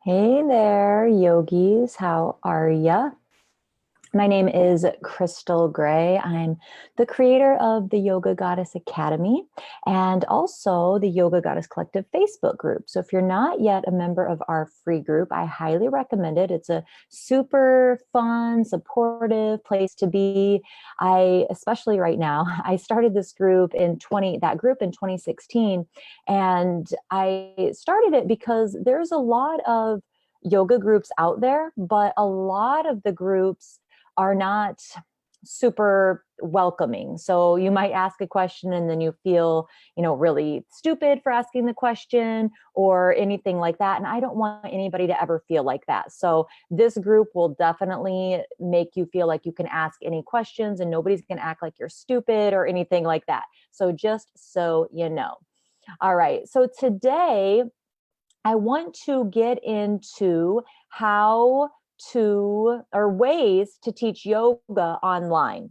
Hey there, yogis. How are ya? My name is Crystal Gray. I'm the creator of the Yoga Goddess Academy and also the Yoga Goddess Collective Facebook group. So if you're not yet a member of our free group, I highly recommend it. It's a super fun, supportive place to be. Especially right now, I started this group that group in 2016, and I started it because there's a lot of yoga groups out there, but a lot of the groups are not super welcoming. So you might ask a question and then you feel, really stupid for asking the question or anything like that. And I don't want anybody to ever feel like that. So this group will definitely make you feel like you can ask any questions and nobody's going to act like you're stupid or anything like that. So just so you know. All right. So today I want to get into ways to teach yoga online.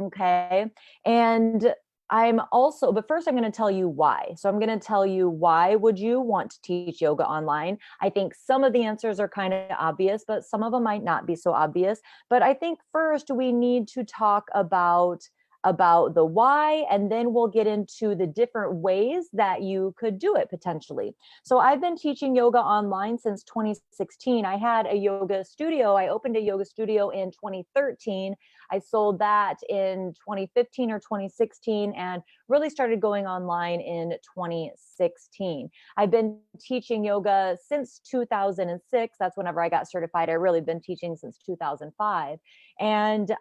Okay. And but first I'm going to tell you why. So I'm going to tell you why would you want to teach yoga online? I think some of the answers are kind of obvious, but some of them might not be so obvious. But I think first we need to talk about the why, and then we'll get into the different ways that you could do it potentially. So I've been teaching yoga online since 2016. I had a yoga studio. I opened a yoga studio in 2013. I sold that in 2015 or 2016 and really started going online in 2016. I've been teaching yoga since 2006. That's whenever I got certified. I've really been teaching since 2005. And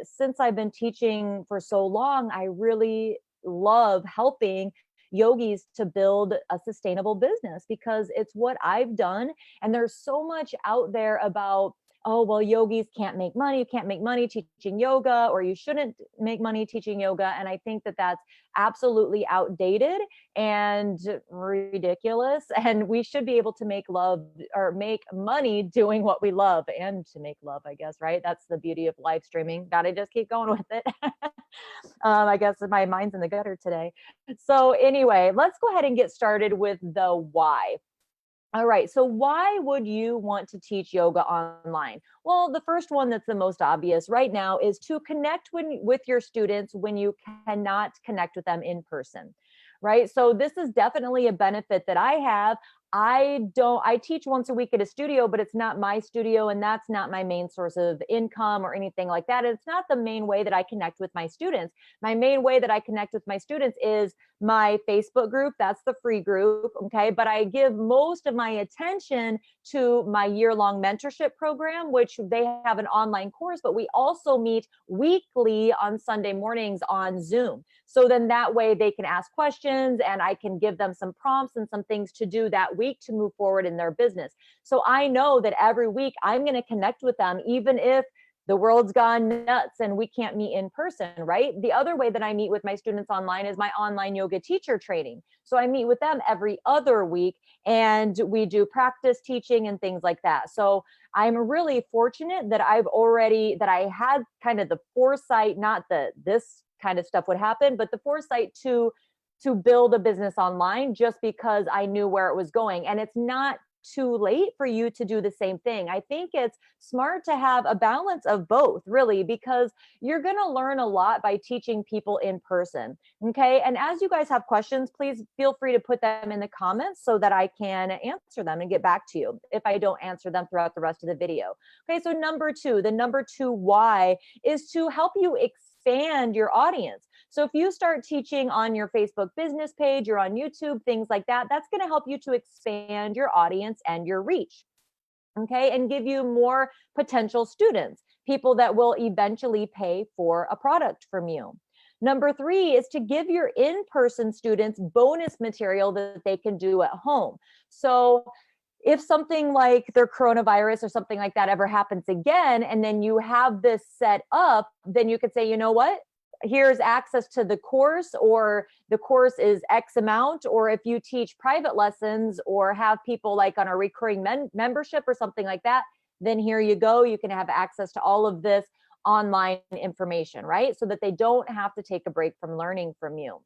since I've been teaching for so long, I really love helping yogis to build a sustainable business because it's what I've done. And there's so much out there about, oh, well, yogis can't make money. You can't make money teaching yoga, or you shouldn't make money teaching yoga. And I think that that's absolutely outdated and ridiculous. And we should be able to make money doing what we love, and to make love, I guess, right? That's the beauty of live streaming. Gotta just keep going with it. I guess my mind's in the gutter today. So anyway, let's go ahead and get started with the why. All right. So why would you want to teach yoga online? Well, the first one that's the most obvious right now is to connect with your students when you cannot connect with them in person. Right. So this is definitely a benefit that I have. I teach once a week at a studio, but it's not my studio and that's not my main source of income or anything like that. It's not the main way that I connect with my students. My main way that I connect with my students is my Facebook group. That's the free group. Okay. But I give most of my attention to my year-long mentorship program, which they have an online course, but we also meet weekly on Sunday mornings on Zoom. So then that way they can ask questions and I can give them some prompts and some things to do that week to move forward in their business. So I know that every week I'm going to connect with them, even if the world's gone nuts and we can't meet in person, right? The other way that I meet with my students online is my online yoga teacher training. So I meet with them every other week and we do practice teaching and things like that. So I'm really fortunate that I had kind of the foresight, not that this kind of stuff would happen, but the foresight to build a business online just because I knew where it was going. And it's not too late for you to do the same thing. I think it's smart to have a balance of both, really, because you're going to learn a lot by teaching people in person. Okay. And as you guys have questions, please feel free to put them in the comments so that I can answer them and get back to you if I don't answer them throughout the rest of the video. Okay. So the number two why is to help you expand your audience. So if you start teaching on your Facebook business page or on YouTube, things like that, that's going to help you to expand your audience and your reach. Okay. And give you more potential students, people that will eventually pay for a product from you. Number three is to give your in-person students bonus material that they can do at home. So if something like their coronavirus or something like that ever happens again, and then you have this set up, then you could say, you know what? Here's access to the course, or the course is X amount, or if you teach private lessons or have people like on a recurring membership or something like that, then here you go. You can have access to all of this online information, right? So that they don't have to take a break from learning from you.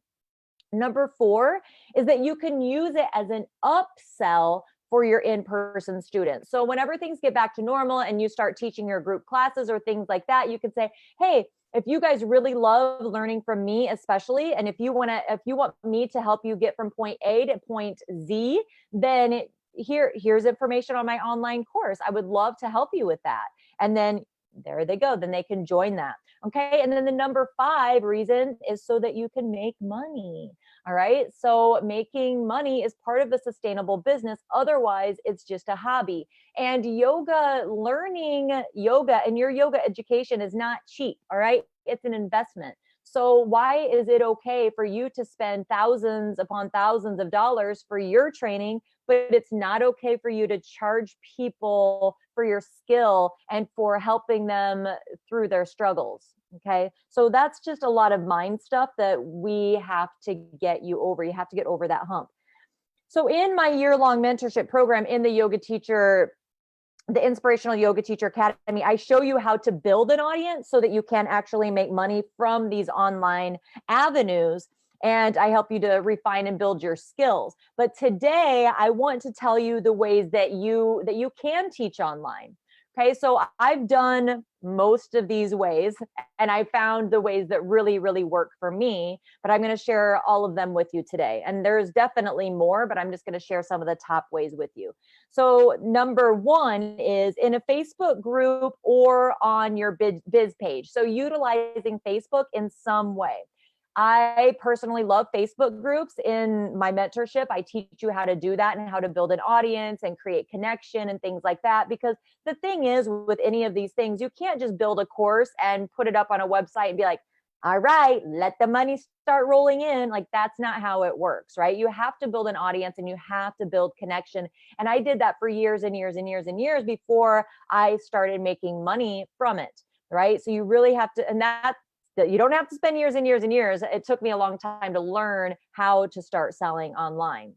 Number four is that you can use it as an upsell for your in-person students. So whenever things get back to normal and you start teaching your group classes or things like that, you can say, hey, if you guys really love learning from me, especially, and if you want me to help you get from point A to point Z, then here's information on my online course. I would love to help you with that. And then there they go. Then they can join that. Okay. And then the number 5 reason is so that you can make money. All right. So making money is part of the sustainable business. Otherwise, it's just a hobby. And learning yoga and your yoga education is not cheap. All right. It's an investment. So why is it okay for you to spend thousands upon thousands of dollars for your training, but it's not okay for you to charge people for your skill and for helping them through their struggles? Okay. So that's just a lot of mind stuff that we have to get you over. You have to get over that hump. So in my year-long mentorship program in the Inspirational Yoga Teacher Academy, I show you how to build an audience so that you can actually make money from these online avenues. And I help you to refine and build your skills. But today I want to tell you the ways that you can teach online. Okay, so I've done most of these ways and I found the ways that really, really work for me, but I'm going to share all of them with you today. And there's definitely more, but I'm just going to share some of the top ways with you. So number 1 is in a Facebook group or on your biz page. So utilizing Facebook in some way. I personally love Facebook groups. In my mentorship, I teach you how to do that and how to build an audience and create connection and things like that. Because the thing is, with any of these things, you can't just build a course and put it up on a website and be like, all right, let the money start rolling in. Like, that's not how it works, right? You have to build an audience and you have to build connection. And I did that for years and years and years and years before I started making money from it, right? So you really have to, and that you don't have to spend years and years and years. It took me a long time to learn how to start selling online.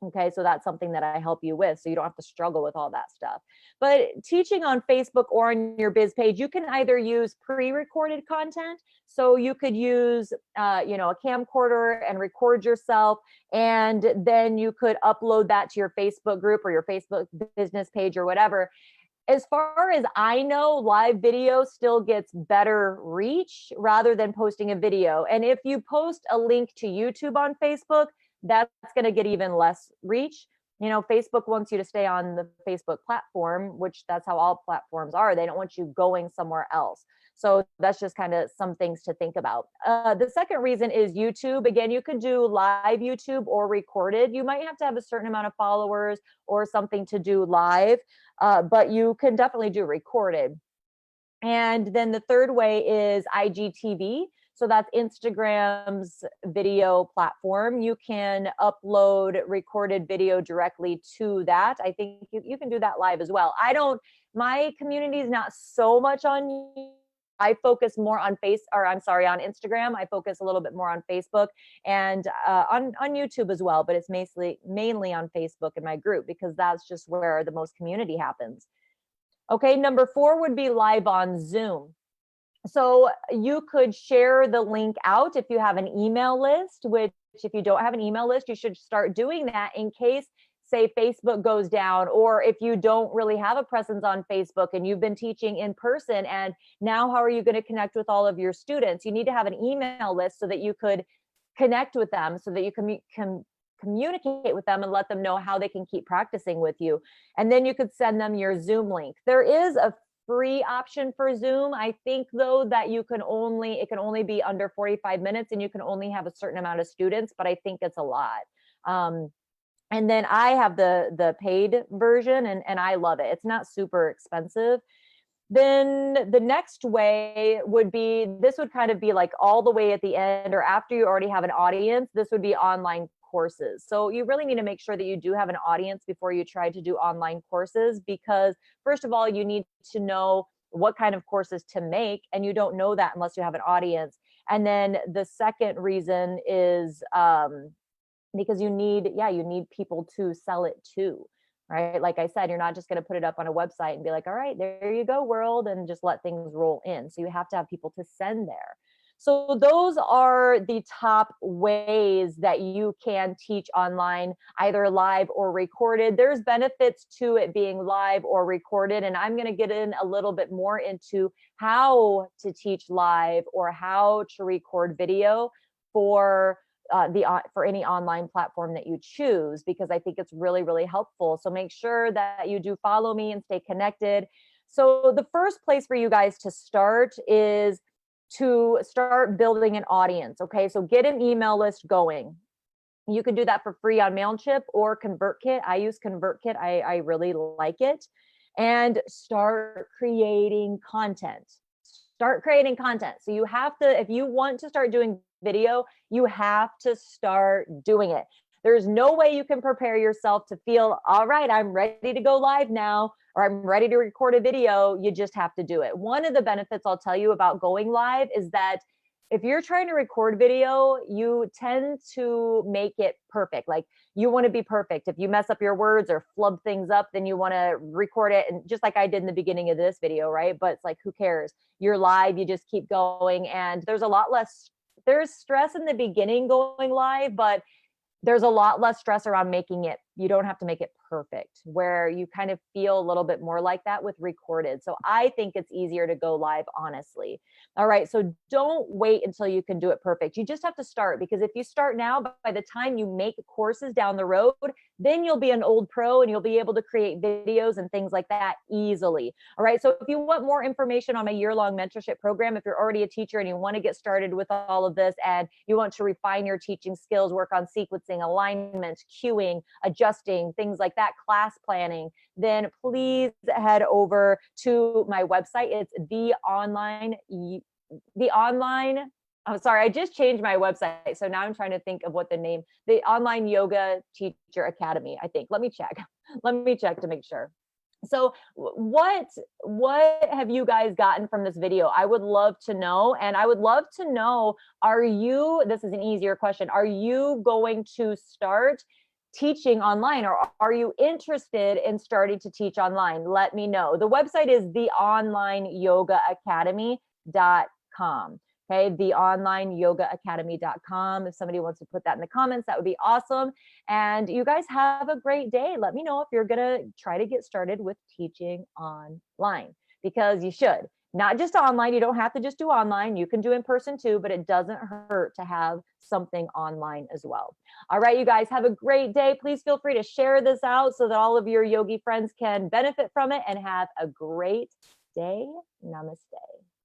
Okay, so that's something that I help you with, so you don't have to struggle with all that stuff. But teaching on Facebook or on your biz page, you can either use pre-recorded content. So you could use, a camcorder and record yourself, and then you could upload that to your Facebook group or your Facebook business page or whatever. As far as I know, live video still gets better reach rather than posting a video. And if you post a link to YouTube on Facebook, that's going to get even less reach. Facebook wants you to stay on the Facebook platform, which that's how all platforms are. They don't want you going somewhere else. So that's just kind of some things to think about. The second reason is YouTube. Again, you could do live YouTube or recorded. You might have to have a certain amount of followers or something to do live, but you can definitely do recorded. And then the third way is IGTV. So that's Instagram's video platform. You can upload recorded video directly to that. I think you can do that live as well. My community is not so much on, I focus more on on Instagram. I focus a little bit more on Facebook and on YouTube as well, but it's mainly on Facebook in my group because that's just where the most community happens. Okay, number 4 would be live on Zoom. So you could share the link out if you have an email list, which if you don't have an email list, you should start doing that in case, say, Facebook goes down, or if you don't really have a presence on Facebook and you've been teaching in person, and now how are you going to connect with all of your students? You need to have an email list so that you could connect with them, so that you can communicate with them and let them know how they can keep practicing with you. And then you could send them your Zoom link. There is a free option for Zoom. I think though that it can only be under 45 minutes and you can only have a certain amount of students, but I think it's a lot. And then I have the paid version and I love it. It's not super expensive. Then the next way would be, this would kind of be like all the way at the end or after you already have an audience, this would be online courses. So you really need to make sure that you do have an audience before you try to do online courses, because first of all, you need to know what kind of courses to make, and you don't know that unless you have an audience. And then the second reason is because you need people to sell it to, right? Like I said, you're not just going to put it up on a website and be like, all right, there you go, world, and just let things roll in. So you have to have people to send there. So those are the top ways that you can teach online, either live or recorded. There's benefits to it being live or recorded, and I'm going to get in a little bit more into how to teach live or how to record video for for any online platform that you choose, because I think it's really, really helpful. So make sure that you do follow me and stay connected. So the first place for you guys to start is to start building an audience. Okay, so get an email list going. You can do that for free on MailChimp or ConvertKit. I use ConvertKit. I really like it. And start creating content. Start creating content. So you have to, if you want to start doing video, you have to start doing it. There's no way you can prepare yourself to feel, all right, I'm ready to go live now, or I'm ready to record a video. You just have to do it. One of the benefits I'll tell you about going live is that if you're trying to record video, you tend to make it perfect. Like, you want to be perfect. If you mess up your words or flub things up, then you want to record it. And just like I did in the beginning of this video, right? But it's like, who cares? You're live, you just keep going. And there's a lot less, there's stress in the beginning going live, but there's a lot less stress around making it. You don't have to make it perfect, where you kind of feel a little bit more like that with recorded. So I think it's easier to go live, honestly. All right. So don't wait until you can do it perfect. You just have to start, because if you start now, by the time you make courses down the road, then you'll be an old pro and you'll be able to create videos and things like that easily. All right. So if you want more information on my year-long mentorship program, if you're already a teacher and you want to get started with all of this and you want to refine your teaching skills, work on sequencing, alignment, cueing, adjusting, things like that, class planning, then please head over to my website. It's I'm sorry, I just changed my website. So now I'm trying to think of what the name, the Online Yoga Teacher Academy, I think. Let me check. Let me check to make sure. So what have you guys gotten from this video? I would love to know. And I would love to know, this is an easier question, are you going to start teaching online, or are you interested in starting to teach online? Let me know. The website is theonlineyogaacademy.com. Okay, theonlineyogaacademy.com. If somebody wants to put that in the comments, that would be awesome. And you guys have a great day. Let me know if you're gonna try to get started with teaching online, because you should. Not just online. You don't have to just do online. You can do in person too, but it doesn't hurt to have something online as well. All right, you guys have a great day. Please feel free to share this out so that all of your yogi friends can benefit from it, and have a great day. Namaste.